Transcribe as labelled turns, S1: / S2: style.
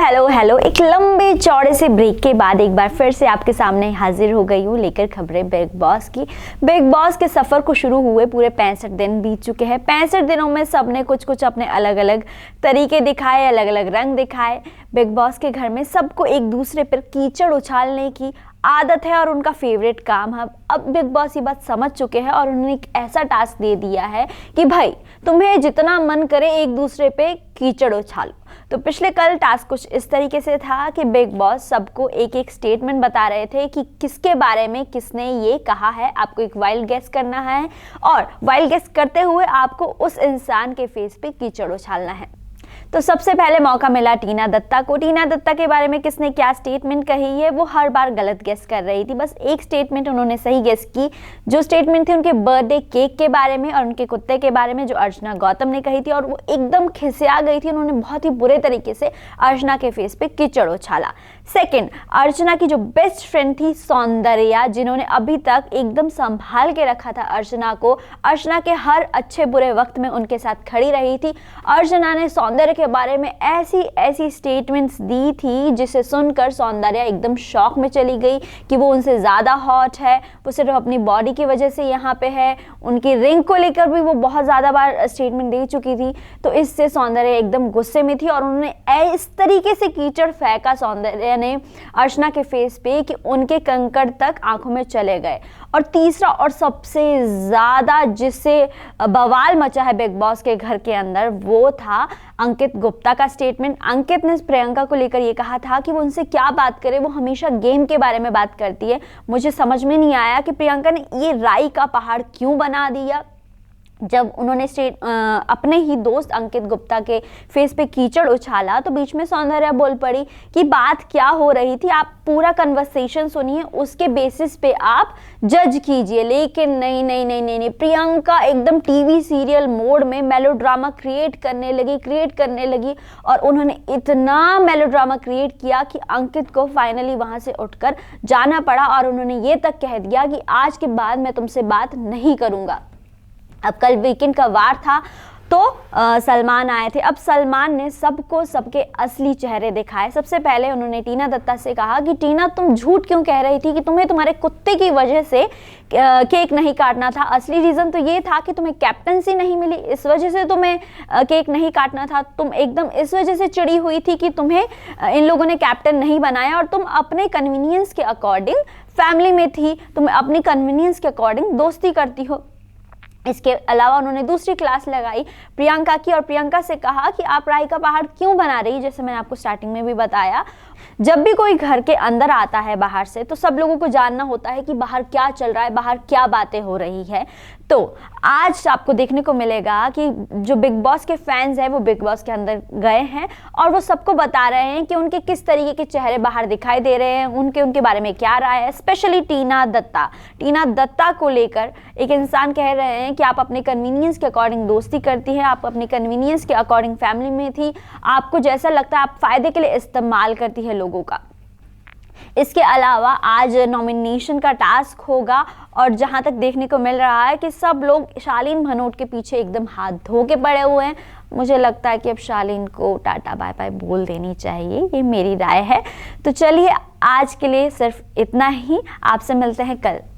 S1: Hello hello, एक लंबे चौड़े से ब्रेक के बाद एक बार फिर से आपके सामने हाजिर हो गई हूँ लेकर खबरें बिग बॉस की। बिग बॉस के सफ़र को शुरू हुए पूरे 65 दिन बीत चुके हैं। 65 दिनों में सबने कुछ कुछ अपने अलग अलग तरीके दिखाए, अलग अलग रंग दिखाए। बिग बॉस के घर में सबको एक दूसरे पर कीचड़ उछालने की आदत है और उनका फेवरेट काम है। अब बिग बॉस ये बात समझ चुके हैं और उन्होंने एक ऐसा टास्क दे दिया है कि भाई तुम्हें जितना मन करे एक दूसरे पे कीचड़ उछालो। तो पिछले कल टास्क कुछ इस तरीके से था कि बिग बॉस सबको एक एक स्टेटमेंट बता रहे थे कि किसके बारे में किसने ये कहा है। आपको एक वाइल्ड गेस करना है और वाइल्ड गेस करते हुए आपको उस इंसान के फेस पे कीचड़ उछालना है। तो सबसे पहले मौका मिला टीना दत्ता को। टीना दत्ता के बारे में किसने क्या स्टेटमेंट कही है, वो हर बार गलत गेस कर रही थी। बस एक स्टेटमेंट उन्होंने सही गेस की, जो स्टेटमेंट थी उनके बर्थडे केक के बारे में और उनके कुत्ते के बारे में, जो अर्चना गौतम ने कही थी। और वो एकदम खिसिया गई थी, उन्होंने बहुत ही बुरे तरीके से अर्चना के फेस पे कीचड़ उछाला। सेकेंड, अर्चना की जो बेस्ट फ्रेंड थी सौंदर्या, जिन्होंने अभी तक एकदम संभाल के रखा था अर्चना को, अर्चना के हर अच्छे बुरे वक्त में उनके साथ खड़ी रही थी। अर्चना ने सौंदर्या के बारे में ऐसी ऐसी स्टेटमेंट्स दी थी जिसे सुनकर सौंदर्या एकदम शॉक में चली गई कि वो उनसे ज़्यादा हॉट है, वो सिर्फ अपनी बॉडी की वजह से यहाँ पे है। उनकी रिंग को लेकर भी वो बहुत ज़्यादा बार स्टेटमेंट दे चुकी थी। तो इससे सौंदर्या एकदम गुस्से में थी और उन्होंने इस तरीके से कीचड़ फेंका सौंदर्या ने अर्चना के फेस पे कि उनके कंकड़ तक आंखों में चले गए। और तीसरा और सबसे ज़्यादा जिससे बवाल मचा है बिग बॉस के घर के अंदर, वो था अंकित गुप्ता का स्टेटमेंट। अंकित ने प्रियंका को लेकर ये कहा था कि वो उनसे क्या बात करे, वो हमेशा गेम के बारे में बात करती है। मुझे समझ में नहीं आया कि प्रियंका ने ये राई का पहाड़ क्यों बना दिया। जब उन्होंने अपने ही दोस्त अंकित गुप्ता के फेस पे कीचड़ उछाला तो बीच में सौंदर्या बोल पड़ी कि बात क्या हो रही थी, आप पूरा कन्वर्सेशन सुनिए, उसके बेसिस पे आप जज कीजिए। लेकिन नहीं नहीं नहीं नहीं नहीं, प्रियंका एकदम टीवी सीरियल मोड में मेलोड्रामा क्रिएट करने लगी और उन्होंने इतना मेलोड्रामा क्रिएट किया कि अंकित को फाइनली वहां से उठकर जाना पड़ा और उन्होंने ये तक कह दिया कि आज के बाद मैं तुमसे बात नहीं करूंगा। अब कल वीकेंड का वार था तो सलमान आए थे। अब सलमान ने सबको सबके असली चेहरे दिखाए। सबसे पहले उन्होंने टीना दत्ता से कहा कि टीना, तुम झूठ क्यों कह रही थी कि तुम्हें तुम्हारे कुत्ते की वजह से केक नहीं काटना था। असली रीज़न तो ये था कि तुम्हें कैप्टनसी नहीं मिली, इस वजह से तुम्हें केक नहीं काटना था। तुम एकदम इस वजह से चिड़ी हुई थी कि तुम्हें इन लोगों ने कैप्टन नहीं बनाया और तुम अपने कन्वीनियंस के अकॉर्डिंग फैमिली में थी, तुम अपनी कन्वीनियंस के अकॉर्डिंग दोस्ती करती हो। इसके अलावा उन्होंने दूसरी क्लास लगाई प्रियंका की और प्रियंका से कहा कि आप राई का पहाड़ क्यों बना रही, जैसे मैंने आपको स्टार्टिंग में भी बताया। जब भी कोई घर के अंदर आता है बाहर से तो सब लोगों को जानना होता है कि बाहर क्या चल रहा है, बाहर क्या बातें हो रही है। तो आज आपको देखने को मिलेगा कि जो बिग बॉस के फैंस हैं वो बिग बॉस के अंदर गए हैं और वो सबको बता रहे हैं कि उनके किस तरीके के चेहरे बाहर दिखाई दे रहे हैं, उनके बारे में क्या राय है। स्पेशली टीना दत्ता को लेकर एक इंसान कह रहे हैं कि आप अपने कन्वीनियंस के अकॉर्डिंग दोस्ती करती हैं, आप अपने कन्वीनियंस के अकॉर्डिंग फैमिली में थी, आपको जैसा लगता है आप फायदे के लिए इस्तेमाल करती है लोगों का। इसके अलावा आज नॉमिनेशन का टास्क होगा और जहां तक देखने को मिल रहा है कि सब लोग शालीन भनोट के पीछे एकदम हाथ धो के पड़े हुए हैं। मुझे लगता है कि अब शालीन को टाटा बाय बाय बोल देनी चाहिए, ये मेरी राय है। तो चलिए आज के लिए सिर्फ इतना ही, आपसे मिलते हैं कल।